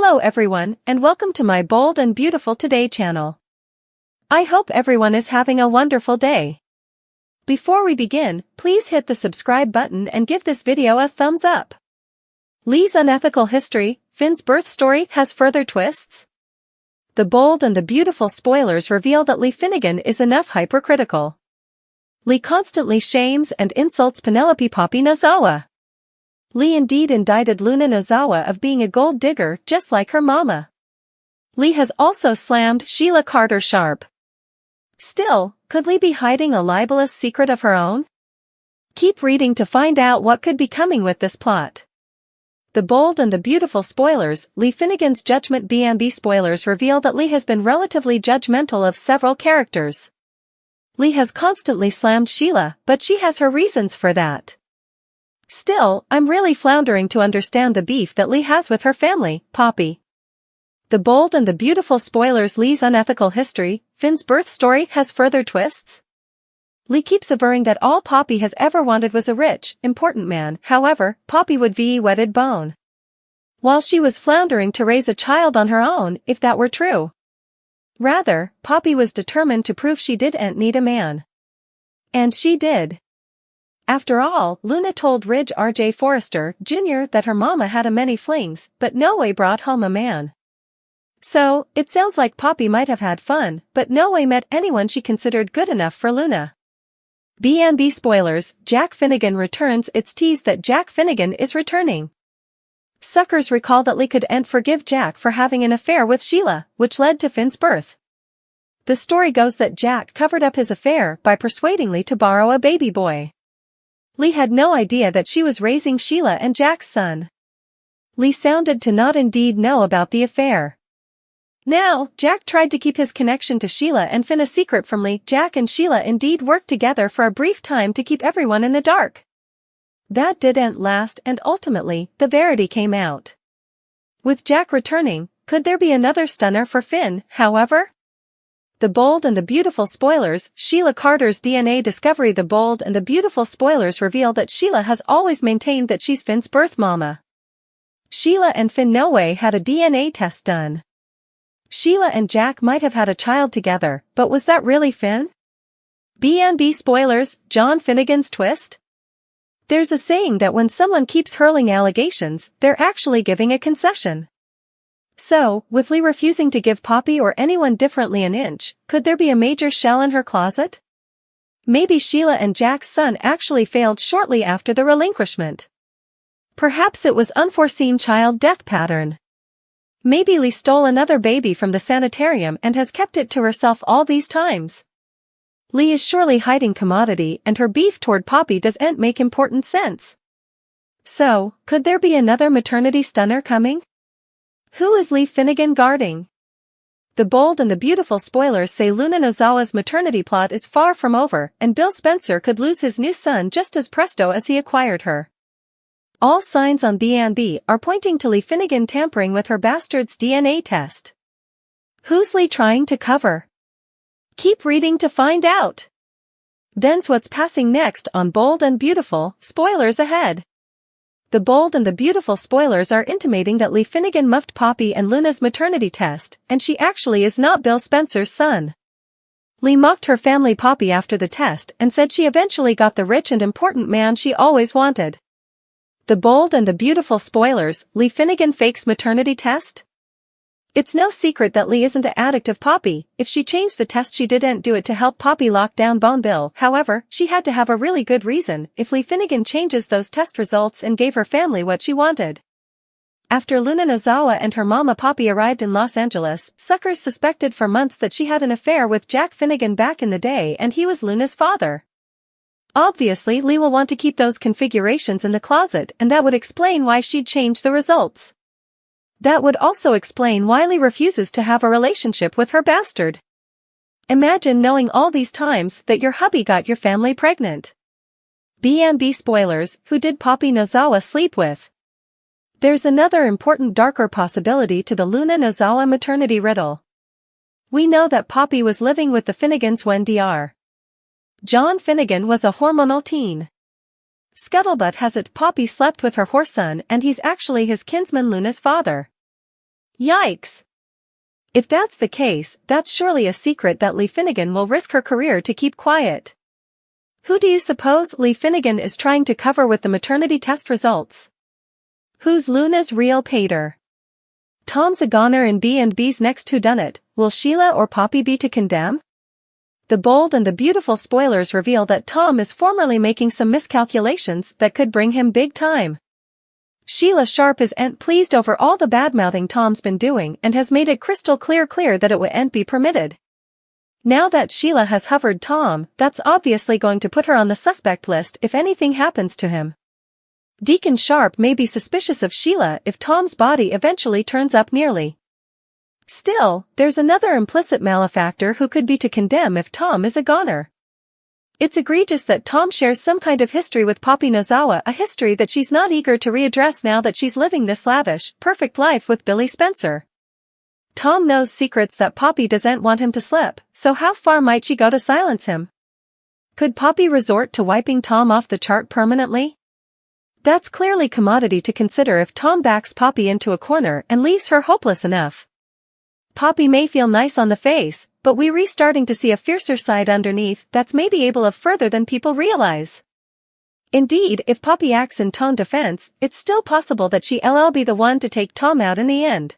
Hello everyone, and welcome to my Bold and Beautiful Today channel. I hope everyone is having a wonderful day. Before we begin, please hit the subscribe button and give this video a thumbs up. Lee's unethical history, Finn's birth story has further twists. The Bold and the Beautiful spoilers reveal that Lee Finnegan is enough hypercritical. Lee constantly shames and insults Penelope Poppy Nozawa. Lee indeed indicted Luna Nozawa of being a gold digger just like her mama. Lee has also slammed Sheila Carter Sharp. Still, could Lee be hiding a libelous secret of her own? Keep reading to find out what could be coming with this plot. The Bold and the Beautiful spoilers, Lee Finnegan's Judgment B&B spoilers reveal that Lee has been relatively judgmental of several characters. Lee has constantly slammed Sheila, but she has her reasons for that. Still, I'm really floundering to understand the beef that Lee has with her family, Poppy. The Bold and the Beautiful spoilers Lee's unethical history, Finn's birth story has further twists. Lee keeps averring that all Poppy has ever wanted was a rich, important man. However, Poppy would be wedded bone. While she was floundering to raise a child on her own, if that were true. Rather, Poppy was determined to prove she didn't need a man. And she did. After all, Luna told Ridge R.J. Forrester, Jr. that her mama had a many flings, but no way brought home a man. So, it sounds like Poppy might have had fun, but no way met anyone she considered good enough for Luna. B&B spoilers, Jack Finnegan returns. It's teased that Jack Finnegan is returning. Suckers recall that Lee couldn't forgive Jack for having an affair with Sheila, which led to Finn's birth. The story goes that Jack covered up his affair by persuading Lee to borrow a baby boy. Lee had no idea that she was raising Sheila and Jack's son. Lee sounded to not indeed know about the affair. Now, Jack tried to keep his connection to Sheila and Finn a secret from Lee. Jack and Sheila indeed worked together for a brief time to keep everyone in the dark. That didn't last, and ultimately, the verity came out. With Jack returning, could there be another stunner for Finn, however? The Bold and the Beautiful spoilers, Sheila Carter's DNA discovery. The Bold and the Beautiful spoilers reveal that Sheila has always maintained that she's Finn's birth mama. Sheila and Finn no way had a DNA test done. Sheila and Jack might have had a child together, but was that really Finn? B&B spoilers, John Finnegan's twist? There's a saying that when someone keeps hurling allegations, they're actually giving a concession. So, with Lee refusing to give Poppy or anyone differently an inch, could there be a major shell in her closet? Maybe Sheila and Jack's son actually failed shortly after the relinquishment. Perhaps it was unforeseen child death pattern. Maybe Lee stole another baby from the sanitarium and has kept it to herself all these times. Lee is surely hiding commodity, and her beef toward Poppy doesn't make important sense. So, could there be another maternity stunner coming? Who is Lee Finnegan guarding? The Bold and the Beautiful spoilers say Luna Nozawa's maternity plot is far from over, and Bill Spencer could lose his new son just as presto as he acquired her. All signs on B&B are pointing to Lee Finnegan tampering with her bastard's DNA test. Who's Lee trying to cover? Keep reading to find out. Then's what's passing next on Bold and Beautiful, spoilers ahead. The Bold and the Beautiful spoilers are intimating that Lee Finnegan muffed Poppy and Luna's maternity test, and she actually is not Bill Spencer's son. Lee mocked her family Poppy after the test and said she eventually got the rich and important man she always wanted. The Bold and the Beautiful spoilers, Lee Finnegan fakes maternity test? It's no secret that Lee isn't an addict of Poppy. If she changed the test, she didn't do it to help Poppy lock down Bone Bill. However, she had to have a really good reason if Lee Finnegan changes those test results and gave her family what she wanted. After Luna Nozawa and her mama Poppy arrived in Los Angeles, suckers suspected for months that she had an affair with Jack Finnegan back in the day and he was Luna's father. Obviously, Lee will want to keep those configurations in the closet, and that would explain why she'd change the results. That would also explain why Lee refuses to have a relationship with her bastard. Imagine knowing all these times that your hubby got your family pregnant. B&B spoilers, who did Poppy Nozawa sleep with? There's another important darker possibility to the Luna Nozawa maternity riddle. We know that Poppy was living with the Finnegans when Dr. John Finnegan was a hormonal teen. Scuttlebutt has it Poppy slept with her whoreson and he's actually his kinsman Luna's father. Yikes! If that's the case, that's surely a secret that Lee Finnegan will risk her career to keep quiet. Who do you suppose Lee Finnegan is trying to cover with the maternity test results? Who's Luna's real pater? Tom's a goner in B&B's next whodunit. Will Sheila or Poppy be to condemn? The bold and the beautiful spoilers reveal that Tom is formerly making some miscalculations that could bring him big time. Sheila Sharp isn't pleased over all the badmouthing Tom's been doing and has made it crystal clear that it wouldn't be permitted. Now that Sheila has hovered Tom, that's obviously going to put her on the suspect list if anything happens to him. Deacon Sharp may be suspicious of Sheila if Tom's body eventually turns up nearly. Still, there's another implicit malefactor who could be to condemn if Tom is a goner. It's egregious that Tom shares some kind of history with Poppy Nozawa, a history that she's not eager to readdress now that she's living this lavish, perfect life with Billy Spencer. Tom knows secrets that Poppy doesn't want him to slip, so how far might she go to silence him? Could Poppy resort to wiping Tom off the chart permanently? That's clearly commodity to consider if Tom backs Poppy into a corner and leaves her hopeless enough. Poppy may feel nice on the face, but we're starting to see a fiercer side underneath that's maybe able of further than people realize. Indeed, if Poppy acts in tone defense, it's still possible that she'll be the one to take Tom out in the end.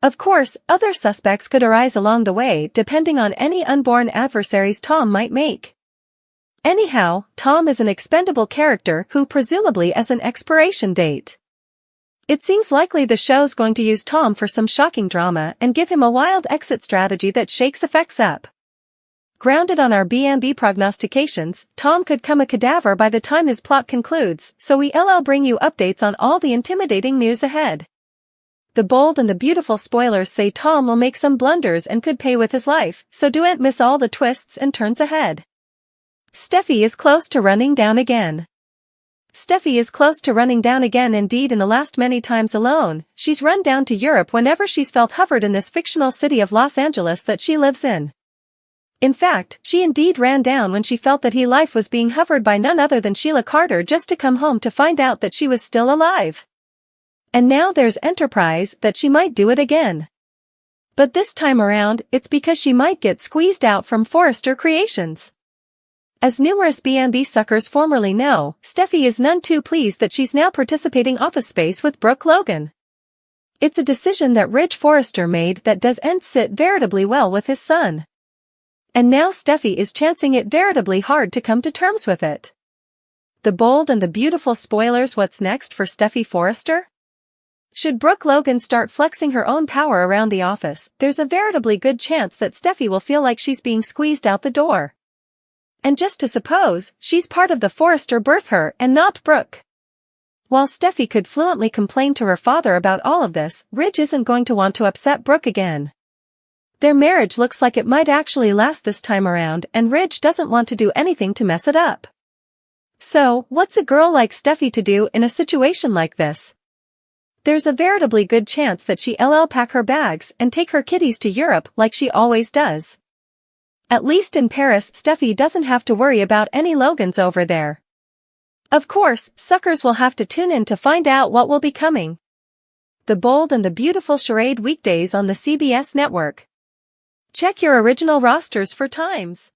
Of course, other suspects could arise along the way depending on any unborn adversaries Tom might make. Anyhow, Tom is an expendable character who presumably has an expiration date. It seems likely the show's going to use Tom for some shocking drama and give him a wild exit strategy that shakes effects up. Grounded on our B&B prognostications, Tom could come a cadaver by the time his plot concludes, so we'll bring you updates on all the intimidating news ahead. The bold and the beautiful spoilers say Tom will make some blunders and could pay with his life, so don't miss all the twists and turns ahead. Steffi is close to running down again. Steffi is close to running down again. Indeed, in the last many times alone, she's run down to Europe whenever she's felt hovered in this fictional city of Los Angeles that she lives in. In fact, she indeed ran down when she felt that life was being hovered by none other than Sheila Carter just to come home to find out that she was still alive. And now there's Enterprise that she might do it again. But this time around, it's because she might get squeezed out from Forrester Creations. As numerous B&B suckers formerly know, Steffi is none too pleased that she's now participating Office Space with Brooke Logan. It's a decision that Ridge Forrester made that doesn't sit veritably well with his son. And now Steffi is chancing it veritably hard to come to terms with it. The bold and the beautiful spoilers. What's next for Steffi Forrester? Should Brooke Logan start flexing her own power around the office, there's a veritably good chance that Steffi will feel like she's being squeezed out the door. And just to suppose, she's part of the Forrester birth her and not Brooke. While Steffi could fluently complain to her father about all of this, Ridge isn't going to want to upset Brooke again. Their marriage looks like it might actually last this time around, and Ridge doesn't want to do anything to mess it up. So, what's a girl like Steffi to do in a situation like this? There's a veritably good chance that she'll pack her bags and take her kiddies to Europe like she always does. At least in Paris, Steffi doesn't have to worry about any Logans over there. Of course, suckers will have to tune in to find out what will be coming. The Bold and the Beautiful charade weekdays on the CBS network. Check your original rosters for times.